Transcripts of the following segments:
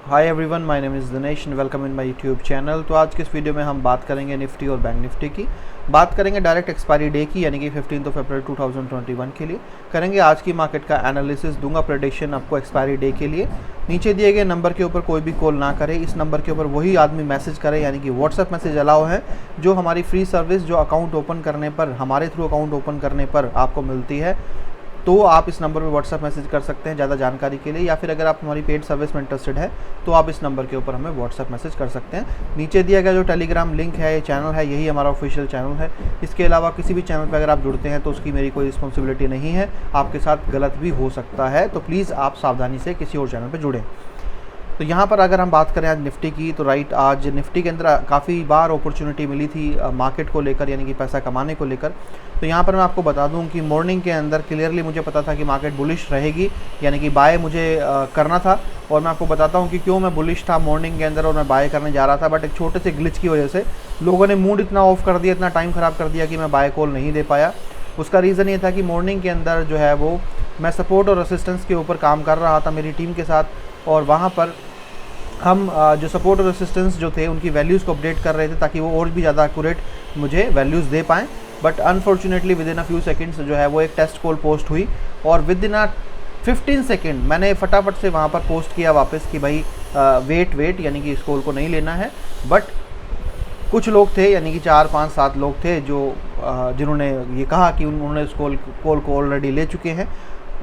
Hi everyone, my name is Dinesh and welcome in my YouTube channel. तो आज के इस वीडियो में हम बात करेंगे निफ्टी और बैंक निफ्टी की। बात करेंगे डायरेक्ट एक्सपायरी डे की, यानी कि 15 अप्रैल 2021 के लिए। करेंगे आज की मार्केट का एनालिसिस, दूंगा प्रेडिक्शन आपको एक्सपायरी डे के लिए। नीचे दिए गए नंबर के ऊपर कोई भी कॉल ना करे, इस नंबर के ऊपर वही आदमी मैसेज करे, यानी कि व्हाट्सएप मैसेज अलाउ है, जो हमारी फ्री सर्विस जो अकाउंट ओपन करने पर, हमारे थ्रू अकाउंट ओपन करने पर आपको मिलती है। तो आप इस नंबर पर व्हाट्सएप मैसेज कर सकते हैं ज़्यादा जानकारी के लिए, या फिर अगर आप हमारी पेड सर्विस में इंटरेस्टेड है तो आप इस नंबर के ऊपर हमें व्हाट्सएप मैसेज कर सकते हैं। नीचे दिया गया जो टेलीग्राम लिंक है, ये चैनल है, यही हमारा ऑफिशियल चैनल है। इसके अलावा किसी भी चैनल पर अगर आप जुड़ते हैं तो उसकी मेरी कोई रिस्पॉन्सिबिलिटी नहीं है, आपके साथ गलत भी हो सकता है, तो प्लीज़ आप सावधानी से किसी और चैनल पर जुड़ें। तो यहाँ पर अगर हम बात करें आज निफ्टी की, तो आज निफ्टी के अंदर काफ़ी बार अपॉर्चुनिटी मिली थी मार्केट को लेकर, यानी कि पैसा कमाने को लेकर। तो यहाँ पर मैं आपको बता दूँ कि मॉर्निंग के अंदर क्लियरली मुझे पता था कि मार्केट बुलिश रहेगी, यानी कि बाय मुझे करना था। और मैं आपको बताता हूँ कि क्यों मैं बुलिश था मॉर्निंग के अंदर और मैं बाय करने जा रहा था, बट एक छोटे से ग्लिच की वजह से लोगों ने मूड इतना ऑफ कर दिया, इतना टाइम ख़राब कर दिया कि मैं बाय कॉल नहीं दे पाया। उसका रीज़न ये था कि मॉर्निंग के अंदर जो है वो मैं सपोर्ट और रेसिस्टेंस के ऊपर काम कर रहा था मेरी टीम के साथ, और वहाँ पर हम जो सपोर्ट और रेसिस्टेंस जो थे उनकी वैल्यूज़ को अपडेट कर रहे थे ताकि वो और भी ज़्यादा एक्यूरेट मुझे वैल्यूज़ दे पाएँ। But unfortunately with in a few seconds जो है वो एक टेस्ट कॉल पोस्ट हुई, और विद इन 15 सेकेंड मैंने फटाफट से वहाँ पर पोस्ट किया वापस कि भाई वेट, यानी कि इस कॉल को नहीं लेना है। बट कुछ लोग थे, यानी कि 4, 5, 7 लोग थे जो जिन्होंने ये कहा कि उन्होंने इस कॉल को ऑलरेडी ले चुके हैं।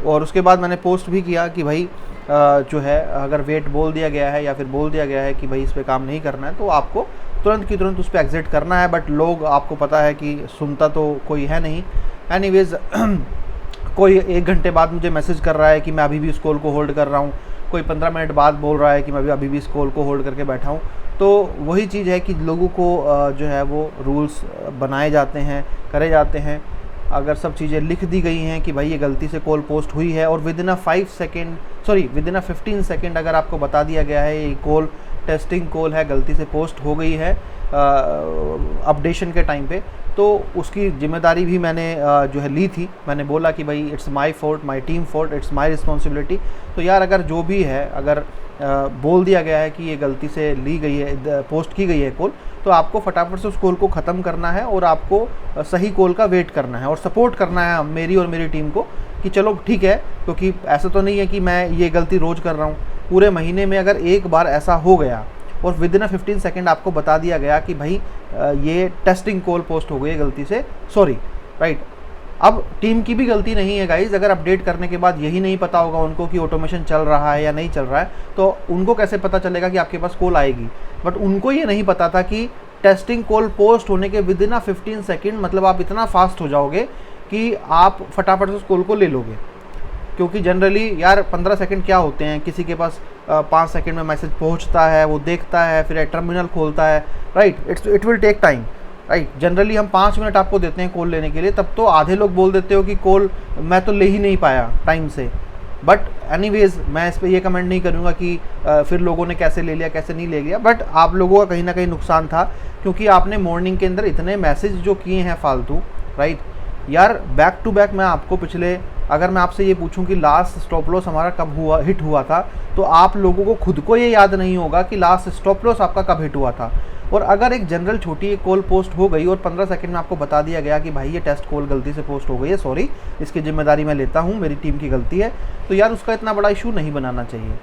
और उसके बाद मैंने पोस्ट भी किया कि भाई जो है अगर वेट बोल दिया गया है या फिर बोल दिया गया है कि भाई इस पे काम नहीं करना है, तो आपको तुरंत की तुरंत उस पर एग्जिट करना है। बट लोग, आपको पता है कि सुनता तो कोई है नहीं। एनीवेज कोई 1 घंटे बाद मुझे मैसेज कर रहा है कि मैं अभी भी इस कॉल को होल्ड कर रहा हूँ, कोई 15 मिनट बाद बोल रहा है कि मैं अभी भी इस कॉल को होल्ड करके बैठा हूँ। तो वही चीज़ है कि लोगों को जो है वो रूल्स बनाए जाते हैं, करे जाते हैं। अगर सब चीज़ें लिख दी गई हैं कि भाई ये गलती से कॉल पोस्ट हुई है, और विद इन अ 15 सेकेंड अगर आपको बता दिया गया है ये कॉल टेस्टिंग कॉल है, गलती से पोस्ट हो गई है अपडेशन के टाइम पे, तो उसकी जिम्मेदारी भी मैंने जो है ली थी। मैंने बोला कि भाई it's my fault, my team fault, it's my responsibility. तो यार अगर जो भी है, अगर बोल दिया गया है कि ये गलती से ली गई है, पोस्ट की गई है कॉल, तो आपको फटाफट से उस कॉल को ख़त्म करना है और आपको सही कॉल का वेट करना है और सपोर्ट करना है मेरी और मेरी टीम को कि चलो ठीक है। क्योंकि ऐसा तो नहीं है कि मैं ये गलती रोज़ कर रहा हूँ। पूरे महीने में अगर एक बार ऐसा हो गया और विद इन 15 सेकेंड आपको बता दिया गया कि भाई ये टेस्टिंग कॉल पोस्ट हो गई है गलती से, सॉरी, राइट। अब टीम की भी गलती नहीं है गाइज, अगर अपडेट करने के बाद यही नहीं पता होगा उनको कि ऑटोमेशन चल रहा है या नहीं चल रहा है, तो उनको कैसे पता चलेगा कि आपके पास कॉल आएगी। बट उनको ये नहीं पता था कि टेस्टिंग कॉल पोस्ट होने के विद इन 15 सेकेंड, मतलब आप इतना फास्ट हो जाओगे कि आप फटाफट से उस कॉल को ले लोगे। क्योंकि जनरली यार 15 सेकंड क्या होते हैं, किसी के पास 5 सेकंड में मैसेज पहुंचता है, वो देखता है, फिर टर्मिनल खोलता है, right. It will take time, right. Generally हम 5 मिनट आपको देते हैं कॉल लेने के लिए, तब तो आधे लोग बोल देते हो कि कॉल मैं तो ले ही नहीं पाया टाइम से। बट एनीवेज मैं इस पर ये कमेंट नहीं करूँगा कि फिर लोगों ने कैसे ले लिया, कैसे नहीं ले लिया। बट आप लोगों का कहीं ना कहीं नुकसान था, क्योंकि आपने मॉर्निंग के अंदर इतने मैसेज जो किए हैं फालतू, राइट। यार बैक टू बैक मैं आपको अगर मैं आपसे ये पूछूं कि लास्ट स्टॉप लॉस हमारा कब हिट हुआ था, तो आप लोगों को खुद को ये याद नहीं होगा कि लास्ट स्टॉप लॉस आपका कब हिट हुआ था। और अगर एक जनरल छोटी एक कॉल पोस्ट हो गई और 15 सेकंड में आपको बता दिया गया कि भाई ये टेस्ट कॉल गलती से पोस्ट हो गई है, सॉरी, इसकी जिम्मेदारी मैं लेता हूँ, मेरी टीम की गलती है, तो यार उसका इतना बड़ा इशू नहीं बनाना चाहिए।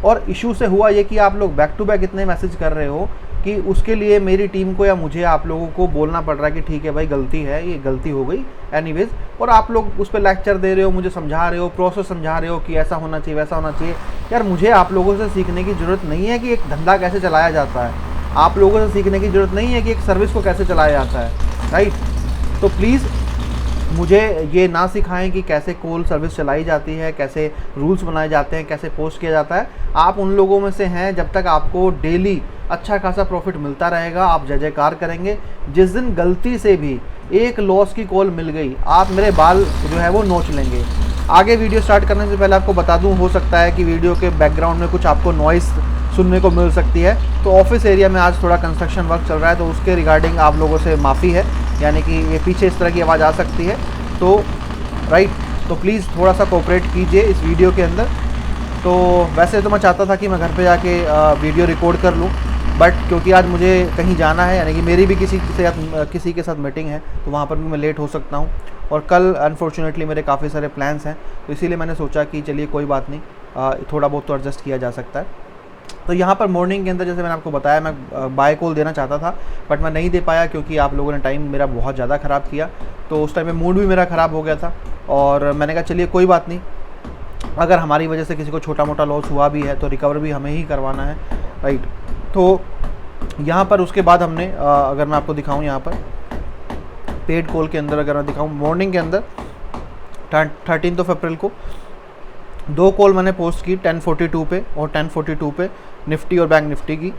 और इशू से हुआ ये कि आप लोग बैक टू बैक इतने मैसेज कर रहे हो कि उसके लिए मेरी टीम को या मुझे आप लोगों को बोलना पड़ रहा है कि ठीक है भाई गलती है, ये गलती हो गई, एनीवेज। और आप लोग उस पर लेक्चर दे रहे हो, मुझे समझा रहे हो, प्रोसेस समझा रहे हो कि ऐसा होना चाहिए, वैसा होना चाहिए। यार मुझे आप लोगों से सीखने की ज़रूरत नहीं है कि एक धंधा कैसे चलाया जाता है, आप लोगों से सीखने की ज़रूरत नहीं है कि एक सर्विस को कैसे चलाया जाता है, राइट। तो प्लीज़ मुझे ये ना सिखाएं कि कैसे कॉल सर्विस चलाई जाती है, कैसे रूल्स बनाए जाते हैं, कैसे पोस्ट किया जाता है। आप उन लोगों में से हैं, जब तक आपको डेली अच्छा खासा प्रॉफिट मिलता रहेगा आप जय जयकार करेंगे। जिस दिन गलती से भी एक लॉस की कॉल मिल गई, आप मेरे बाल जो है वो नोच लेंगे। आगे वीडियो स्टार्ट करने से पहले आपको बता दूं, हो सकता है कि वीडियो के बैकग्राउंड में कुछ आपको नॉइस सुनने को मिल सकती है। तो ऑफिस एरिया में आज थोड़ा कंस्ट्रक्शन वर्क चल रहा है, तो उसके रिगार्डिंग आप लोगों से माफ़ी है, यानी कि ये पीछे इस तरह की आवाज़ आ सकती है। तो राइट, तो प्लीज़ थोड़ा सा कोऑपरेट कीजिए इस वीडियो के अंदर। तो वैसे तो मैं चाहता था कि मैं घर पे जाके वीडियो रिकॉर्ड कर लूँ, बट क्योंकि आज मुझे कहीं जाना है, यानी कि मेरी भी किसी के साथ मीटिंग है, तो वहाँ पर भी मैं लेट हो सकता हूँ। और कल अनफॉर्चुनेटली मेरे काफ़ी सारे प्लान्स हैं, तो इसीलिए मैंने सोचा कि चलिए कोई बात नहीं, थोड़ा बहुत तो एडजस्ट किया जा सकता है। तो यहाँ पर मॉर्निंग के अंदर जैसे मैंने आपको बताया, मैं बाय कॉल देना चाहता था, बट मैं नहीं दे पाया क्योंकि आप लोगों ने टाइम मेरा बहुत ज़्यादा ख़राब किया। तो उस टाइम में मूड भी मेरा ख़राब हो गया था, और मैंने कहा चलिए कोई बात नहीं, अगर हमारी वजह से किसी को छोटा मोटा लॉस हुआ भी है तो रिकवर भी हमें ही करवाना है, राइट। तो यहाँ पर उसके बाद हमने अगर मैं आपको दिखाऊँ, यहाँ पर पेड कॉल के अंदर अगर मैं दिखाऊँ, मॉर्निंग के अंदर 13 अप्रैल को 2 कॉल मैंने पोस्ट की 10:42 पे और 10:42 पे निफ्टी और बैंक निफ्टी की।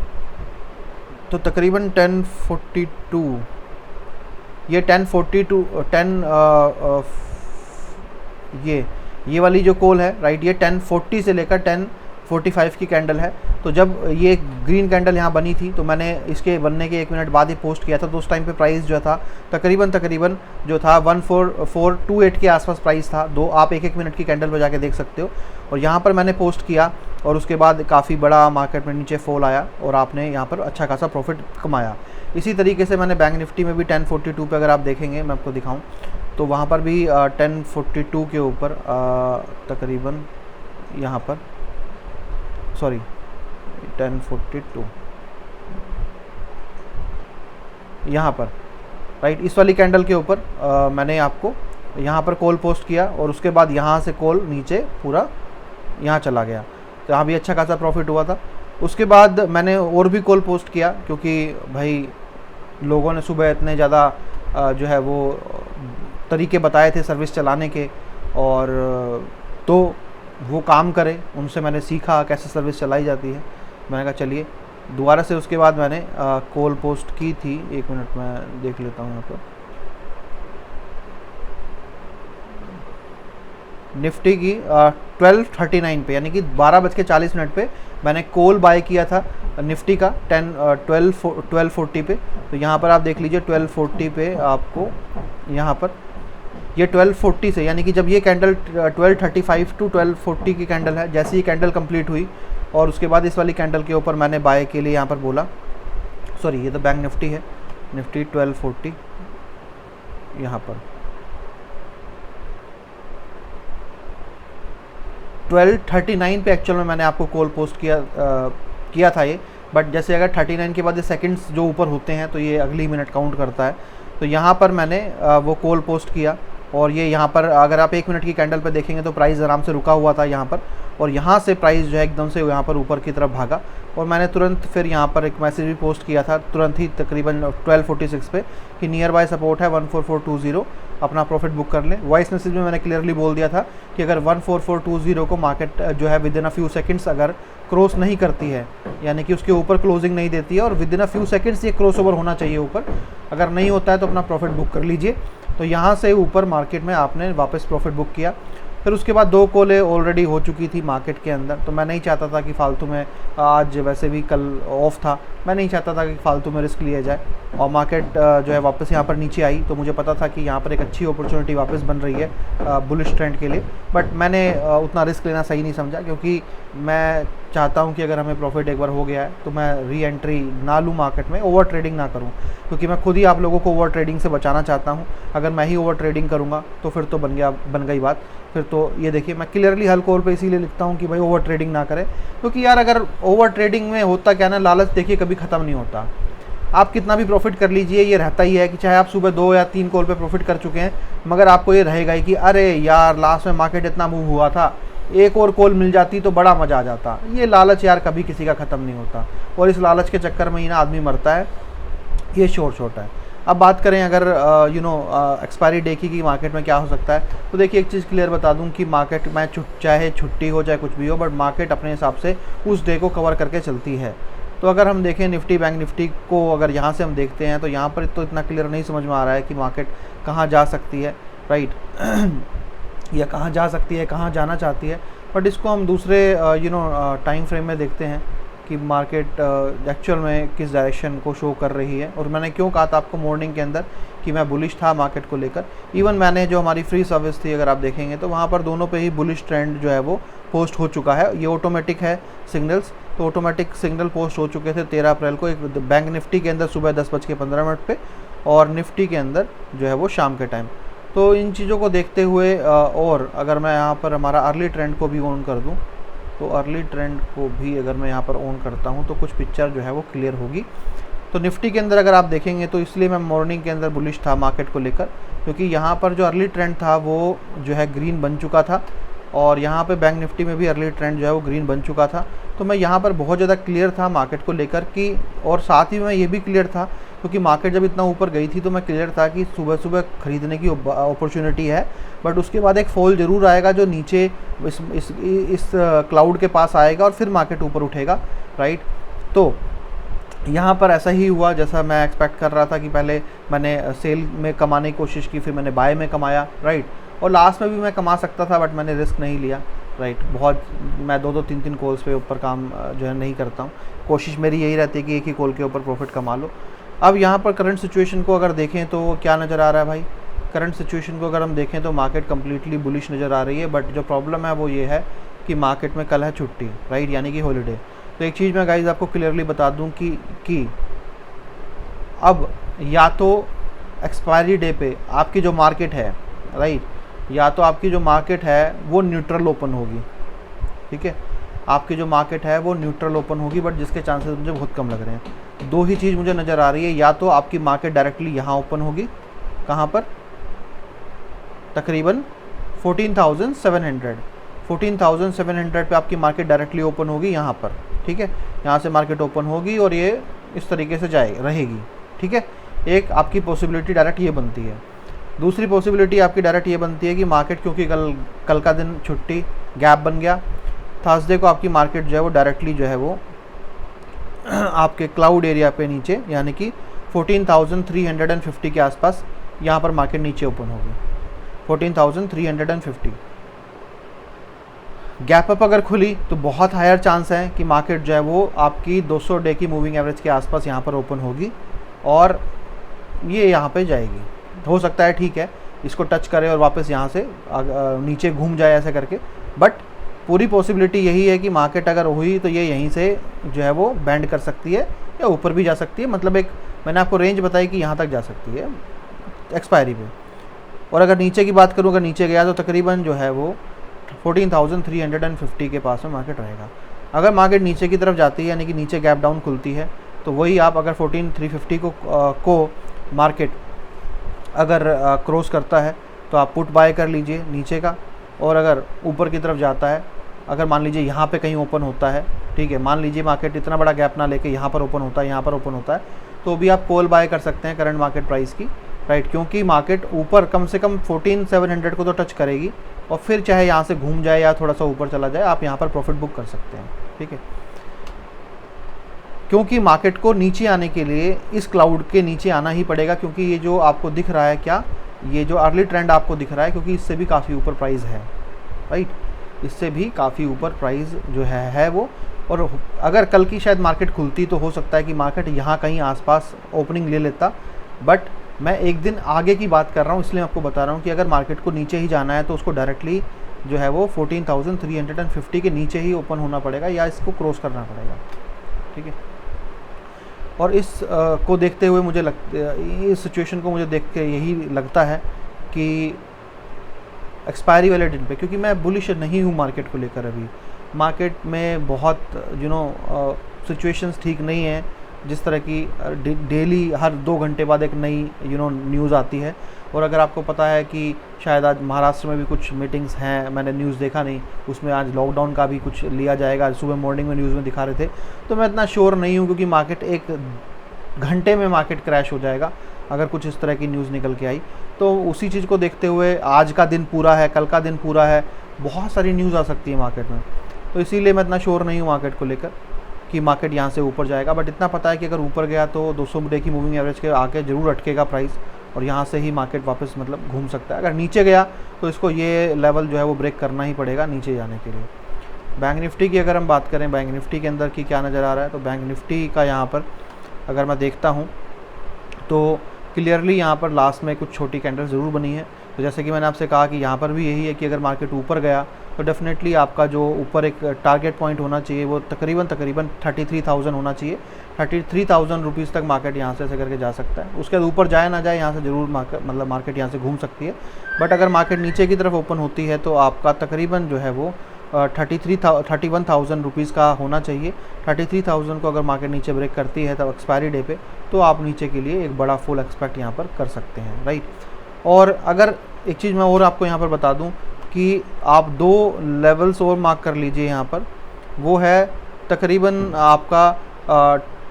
तो तकरीबन 10:42, ये 10:42 ये वाली जो कॉल है, राइट, ये 10:40 से लेकर 10:45 की कैंडल है। तो जब ये ग्रीन कैंडल यहाँ बनी थी तो मैंने इसके बनने के 1 मिनट बाद ही पोस्ट किया था। तो उस टाइम पे प्राइस जो था तकरीबन जो था 14428 के आसपास प्राइस था। आप एक मिनट की कैंडल पर जाके देख सकते हो। और यहाँ पर मैंने पोस्ट किया और उसके बाद काफ़ी बड़ा मार्केट में नीचे फॉल आया और आपने यहाँ पर अच्छा खासा प्रॉफिट कमाया। इसी तरीके से मैंने बैंक निफ्टी में भी 10:42 पे अगर आप देखेंगे, मैं आपको दिखाऊँ तो वहाँ पर भी 10:42 के ऊपर तकरीबन यहाँ पर 10:42 यहाँ पर, राइट, इस वाली कैंडल के ऊपर मैंने आपको यहाँ पर कॉल पोस्ट किया और उसके बाद यहाँ से कॉल नीचे पूरा यहाँ चला गया। तो यहाँ भी अच्छा खासा प्रॉफिट हुआ था। उसके बाद मैंने और भी कॉल पोस्ट किया क्योंकि भाई लोगों ने सुबह इतने ज़्यादा जो है वो तरीके बताए थे सर्विस चलाने के, और तो वो काम करें, उनसे मैंने सीखा कैसे सर्विस चलाई जाती है। मैंने कहा चलिए दोबारा से उसके बाद मैंने कॉल पोस्ट की थी। 1 मिनट में देख लेता हूँ यहाँ पर निफ्टी की 12:39 पे, यानी कि 12:40 पे मैंने कॉल बाय किया था निफ्टी का 12:40 पे। तो यहाँ पर आप देख लीजिए 12:40 पे आपको यहाँ पर ये 12:40 से, यानी कि जब ये कैंडल 12:35 टू 12:40 की कैंडल है, जैसे ही कैंडल कंप्लीट हुई और उसके बाद इस वाली कैंडल के ऊपर मैंने बाय के लिए यहाँ पर बोला, सॉरी ये तो बैंक निफ्टी है, निफ्टी 12:40 यहाँ पर 12:39 पे एक्चुअल में मैंने आपको कॉल पोस्ट किया था ये। बट जैसे अगर 39 के बाद ये सेकंड्स जो ऊपर होते हैं तो ये अगली मिनट काउंट करता है। तो यहाँ पर मैंने वो कॉल पोस्ट किया और ये यहाँ पर अगर आप 1 मिनट की कैंडल पर देखेंगे तो प्राइस आराम से रुका हुआ था यहाँ पर, और यहाँ से प्राइस जो है एकदम से यहाँ पर ऊपर की तरफ भागा और मैंने तुरंत फिर यहाँ पर एक मैसेज भी पोस्ट किया था तुरंत ही तकरीबन 12:46 पे कि नियर बाय सपोर्ट है 14420, अपना प्रॉफिट बुक कर लें। वॉइस मैसेज में मैंने क्लियरली बोल दिया था कि अगर 14420 को मार्केट जो है with in a few seconds अगर क्रॉस नहीं करती है, यानी कि उसके ऊपर क्लोजिंग नहीं देती है और with in a few seconds ये क्रॉस ओवर होना चाहिए ऊपर, अगर नहीं होता है तो अपना प्रॉफिट बुक कर लीजिए। तो यहाँ से ऊपर मार्केट में आपने वापस प्रॉफिट बुक किया। फिर उसके बाद 2 कॉलें ऑलरेडी हो चुकी थी मार्केट के अंदर, तो मैं नहीं चाहता था कि फालतू में, आज वैसे भी कल ऑफ था, मैं नहीं चाहता था कि फालतू में रिस्क लिया जाए। और मार्केट जो है वापस यहाँ पर नीचे आई तो मुझे पता था कि यहाँ पर एक अच्छी अपॉर्चुनिटी वापस बन रही है बुलिश ट्रेंड के लिए, बट मैंने उतना रिस्क लेना सही नहीं समझा क्योंकि मैं चाहता हूँ कि अगर हमें प्रॉफिट एक बार हो गया है तो मैं री एंट्री ना लूँ मार्केट में, ओवर ट्रेडिंग ना करूँ, क्योंकि मैं खुद ही आप लोगों को ओवर ट्रेडिंग से बचाना चाहता हूँ। अगर मैं ही ओवर ट्रेडिंग करूँगा तो फिर तो बन गई बात। फिर तो ये देखिए मैं क्लियरली हर कॉल पे इसीलिए लिखता हूँ कि भाई ओवर ट्रेडिंग ना करें, क्योंकि यार अगर ओवर ट्रेडिंग में होता क्या ना, लालच देखिए कभी ख़त्म नहीं होता। आप कितना भी प्रॉफिट कर लीजिए, ये रहता ही है कि चाहे आप सुबह 2 या 3 कॉल पे प्रॉफिट कर चुके हैं, मगर आपको ये रहेगा ही कि अरे यार लास्ट में मार्केट इतना मूव हुआ था, एक और कॉल मिल जाती तो बड़ा मज़ा आ जाता। ये लालच यार कभी किसी का ख़त्म नहीं होता और इस लालच के चक्कर में ही ना आदमी मरता है, ये शोर है। अब बात करें अगर एक्सपायरी डे की मार्केट में क्या हो सकता है, तो देखिए एक चीज़ क्लियर बता दूं कि मार्केट में चाहे छुट्टी हो चाहे कुछ भी हो, बट मार्केट अपने हिसाब से उस डे को कवर करके चलती है। तो अगर हम देखें निफ्टी बैंक निफ्टी को, अगर यहाँ से हम देखते हैं तो यहाँ पर तो इतना क्लियर नहीं समझ में आ रहा है कि मार्केट कहाँ जा सकती है, राइट या कहाँ जा सकती है, कहाँ जाना चाहती है। बट इसको हम दूसरे टाइम फ्रेम में देखते हैं कि मार्केट एक्चुअल में किस डायरेक्शन को शो कर रही है। और मैंने क्यों कहा था आपको मॉर्निंग के अंदर कि मैं बुलिश था मार्केट को लेकर। इवन मैंने जो हमारी फ्री सर्विस थी अगर आप देखेंगे तो वहाँ पर दोनों पे ही बुलिश ट्रेंड जो है वो पोस्ट हो चुका है, ये ऑटोमेटिक है सिग्नल्स, तो ऑटोमेटिक सिग्नल पोस्ट हो चुके थे 13 अप्रैल को, एक बैंक निफ्टी के अंदर सुबह 10:15 पे और निफ्टी के अंदर जो है वो शाम के टाइम। तो इन चीज़ों को देखते हुए और अगर मैं यहाँ पर हमारा अर्ली ट्रेंड को भी ऑन कर दूँ, तो अर्ली ट्रेंड को भी अगर मैं यहाँ पर ऑन करता हूँ तो कुछ पिक्चर जो है वो क्लियर होगी। तो निफ्टी के अंदर अगर आप देखेंगे तो इसलिए मैं मॉर्निंग के अंदर बुलिश था मार्केट को लेकर, क्योंकि यहाँ पर जो अर्ली ट्रेंड था वो जो है ग्रीन बन चुका था और यहाँ पे बैंक निफ्टी में भी अर्ली ट्रेंड जो है वो ग्रीन बन चुका था। तो मैं यहाँ पर बहुत ज़्यादा क्लियर था मार्केट को लेकर कि, और साथ ही मैं ये भी क्लियर था क्योंकि मार्केट जब इतना ऊपर गई थी तो मैं क्लियर था कि सुबह सुबह ख़रीदने की अपॉर्चुनिटी है, बट उसके बाद एक फॉल ज़रूर आएगा जो नीचे इस क्लाउड के पास आएगा और फिर मार्केट ऊपर उठेगा, राइट। तो यहाँ पर ऐसा ही हुआ जैसा मैं एक्सपेक्ट कर रहा था कि पहले मैंने सेल में कमाने की कोशिश की, फिर मैंने बाय में कमाया, राइट, और लास्ट में भी मैं कमा सकता था बट मैंने रिस्क नहीं लिया, राइट। बहुत मैं 2-2 3-3 कॉल्स पे ऊपर काम जो है नहीं करता हूँ, कोशिश मेरी यही रहती है कि एक ही कॉल के ऊपर प्रॉफिट कमा लो। अब यहाँ पर करंट सिचुएशन को अगर देखें तो क्या नज़र आ रहा है भाई, करंट सिचुएशन को अगर हम देखें तो मार्केट कम्प्लीटली बुलिश नज़र आ रही है, बट जो प्रॉब्लम है वो ये है कि मार्केट में कल है छुट्टी, राइट, यानी कि हॉलीडे। तो एक चीज़ मैं गाइज आपको क्लियरली बता दूं कि अब या तो एक्सपायरी डे पे आपकी जो मार्केट है, राइट, या तो आपकी जो मार्केट है वो न्यूट्रल ओपन होगी, ठीक है, आपकी जो मार्केट है वो न्यूट्रल ओपन होगी, बट जिसके चांसेस मुझे बहुत कम लग रहे हैं। दो ही चीज़ मुझे नज़र आ रही है, या तो आपकी मार्केट डायरेक्टली यहाँ ओपन होगी, कहाँ पर, तकरीबन 14,700 पे आपकी मार्केट डायरेक्टली ओपन होगी यहाँ पर, ठीक है, यहाँ से मार्केट ओपन होगी और ये इस तरीके से रहेगी, ठीक है। एक आपकी पॉसिबिलिटी डायरेक्ट ये बनती है। दूसरी पॉसिबिलिटी आपकी डायरेक्ट ये बनती है कि मार्केट, क्योंकि कल का दिन छुट्टी गैप बन गया, थर्सडे को आपकी मार्केट जो है वो डायरेक्टली जो है वो आपके क्लाउड एरिया पे नीचे, यानी कि 14,350 के आसपास यहाँ पर मार्केट नीचे ओपन होगी, 14,350। गैप अप अगर खुली तो बहुत हायर चांस है कि मार्केट जो है वो आपकी 200 डे की मूविंग एवरेज के आसपास यहाँ पर ओपन होगी और ये यहाँ पे जाएगी। हो सकता है, ठीक है, इसको टच करे और वापस यहाँ से नीचे घूम जाए ऐसे करके, बट पूरी पॉसिबिलिटी यही है कि मार्केट अगर हुई तो ये यहीं से जो है वो बैंड कर सकती है या ऊपर भी जा सकती है। मतलब एक मैंने आपको रेंज बताई कि यहाँ तक जा सकती है एक्सपायरी पे। और अगर नीचे की बात करूँ, अगर नीचे गया तो तकरीबन जो है वो 14,350 के पास में मार्केट रहेगा। अगर मार्केट नीचे की तरफ जाती है, यानी कि नीचे गैप डाउन खुलती है, तो वही आप अगर 14,350 को मार्केट अगर क्रॉस करता है तो आप पुट बाय कर लीजिए नीचे का। और अगर ऊपर की तरफ जाता है, अगर मान लीजिए यहाँ पे कहीं ओपन होता है, ठीक है, मान लीजिए मार्केट इतना बड़ा गैप ना लेके यहाँ पर ओपन होता है, यहाँ पर ओपन होता है, तो भी आप कॉल बाय कर सकते हैं करंट मार्केट प्राइस की, राइट, क्योंकि मार्केट ऊपर कम से कम 14,700 को तो टच करेगी और फिर चाहे यहाँ से घूम जाए या थोड़ा सा ऊपर चला जाए, आप यहाँ पर प्रॉफिट बुक कर सकते हैं, ठीक है। क्योंकि मार्केट को नीचे आने के लिए इस क्लाउड के नीचे आना ही पड़ेगा, क्योंकि ये जो आपको दिख रहा है, क्या ये जो अर्ली ट्रेंड आपको दिख रहा है, क्योंकि इससे भी काफ़ी ऊपर प्राइस है, राइट, इससे भी काफ़ी ऊपर प्राइस जो है वो। और अगर कल की शायद मार्केट खुलती तो हो सकता है कि मार्केट यहाँ कहीं आसपास ओपनिंग ले लेता, बट मैं एक दिन आगे की बात कर रहा हूँ, इसलिए आपको बता रहा हूँ कि अगर मार्केट को नीचे ही जाना है तो उसको डायरेक्टली जो है वो 14,350 के नीचे ही ओपन होना पड़ेगा या इसको क्रॉस करना पड़ेगा, ठीक है। और इस को देखते हुए मुझे इस सिचुएशन को मुझे देख के यही लगता है कि एक्सपायरी वाले दिन पे, क्योंकि मैं बुलिश नहीं हूँ मार्केट को लेकर, अभी मार्केट में बहुत सिचुएशंस ठीक नहीं है, जिस तरह की डेली हर 2 घंटे बाद एक नई न्यूज़ आती है। और अगर आपको पता है कि शायद आज महाराष्ट्र में भी कुछ मीटिंग्स हैं, मैंने न्यूज़ देखा नहीं, उसमें आज लॉकडाउन का भी कुछ लिया जाएगा, सुबह मॉर्निंग में न्यूज़ में दिखा रहे थे, तो मैं इतना श्योर नहीं हूँ, क्योंकि मार्केट 1 घंटे में मार्केट क्रैश हो जाएगा अगर कुछ इस तरह की न्यूज़ निकल के आई। तो उसी चीज़ को देखते हुए आज का दिन पूरा है, कल का दिन पूरा है, बहुत सारी न्यूज़ आ सकती है मार्केट में, तो इसीलिए मैं इतना श्योर नहीं हूँ मार्केट को लेकर कि मार्केट यहाँ से ऊपर जाएगा। बट इतना पता है कि अगर ऊपर गया तो 200 डे की मूविंग एवरेज के आके ज़रूर अटकेगा प्राइस और यहाँ से ही मार्केट वापस मतलब घूम सकता है। अगर नीचे गया तो इसको ये लेवल जो है वो ब्रेक करना ही पड़ेगा नीचे जाने के लिए। बैंक निफ्टी की अगर हम बात करें, बैंक निफ्टी के अंदर की क्या नज़र आ रहा है, तो बैंक निफ्टी का यहाँ पर अगर मैं देखता हूँ तो क्लियरली यहाँ पर लास्ट में कुछ छोटी कैंडल ज़रूर बनी है। तो जैसे कि मैंने आपसे कहा कि यहाँ पर भी यही है कि अगर मार्केट ऊपर गया तो डेफिनेटली आपका जो ऊपर एक टारगेट पॉइंट होना चाहिए वो तकरीबन 33,000 होना चाहिए। 33,000 रुपीज़ तक मार्केट यहाँ से ऐसे करके जा सकता है। उसके बाद ऊपर जाए ना जाए, यहाँ से ज़रूर मार्केट यहाँ से घूम सकती है। बट अगर मार्केट नीचे की तरफ ओपन होती है तो आपका तकरीबन जो है वो 31,000 रुपीज़ का होना चाहिए। 33,000 को अगर मार्केट नीचे ब्रेक करती है तब एक्सपायरी डे पे, तो आप नीचे के लिए एक बड़ा फुल एक्सपेक्ट यहाँ पर कर सकते हैं, राइट। और अगर एक चीज़ मैं और आपको यहाँ पर बता दूँ कि आप 2 लेवल्स और मार्क कर लीजिए यहाँ पर, वो है तकरीबन आपका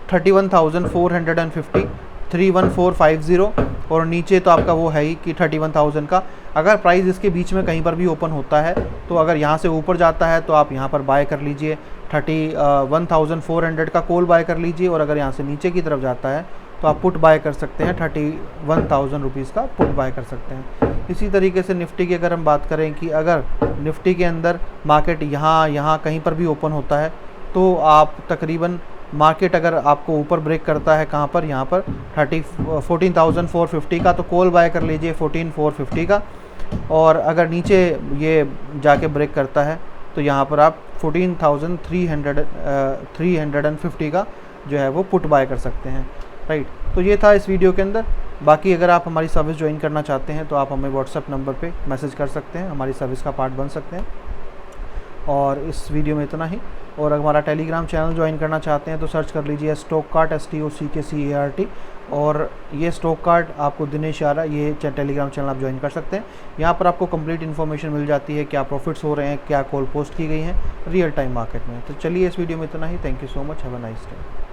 31,450, 31450 और नीचे तो आपका वो है ही कि 31,000 का। अगर प्राइस इसके बीच में कहीं पर भी ओपन होता है तो अगर यहाँ से ऊपर जाता है तो आप यहाँ पर बाय कर लीजिए, 31,400 का कॉल बाय कर लीजिए। और अगर यहाँ से नीचे की तरफ जाता है तो आप पुट बाय कर सकते हैं, 31,000 रुपीज़ का पुट बाय कर सकते हैं। इसी तरीके से निफ्टी की अगर हम बात करें कि अगर निफ्टी के अंदर मार्केट यहाँ कहीं पर भी ओपन होता है तो आप तकरीबन मार्केट अगर आपको ऊपर ब्रेक करता है कहाँ पर, यहाँ पर 14,450 का, तो कॉल बाय कर लीजिए 14,450 का। और अगर नीचे ये जाके ब्रेक करता है तो यहाँ पर आप 14,350 का जो है वो पुट बाय कर सकते हैं, राइट। तो ये था इस वीडियो के अंदर। बाकी अगर आप हमारी सर्विस ज्वाइन करना चाहते हैं तो आप हमें व्हाट्सएप नंबर पे मैसेज कर सकते हैं, हमारी सर्विस का पार्ट बन सकते हैं। और इस वीडियो में इतना ही। और अगर हमारा टेलीग्राम चैनल ज्वाइन करना चाहते हैं तो सर्च कर लीजिए स्टॉककार्ट, STOCKCART। और ये स्टॉककार्ट आपको दिनेश यारा, ये टेलीग्राम चैनल आप ज्वाइन कर सकते हैं। यहाँ पर आपको कंप्लीट इन्फॉर्मेशन मिल जाती है, क्या प्रॉफिट्स हो रहे हैं, क्या कॉल पोस्ट की गई हैं रियल टाइम मार्केट में। तो चलिए इस वीडियो में इतना ही। Thank you so much, have a nice day.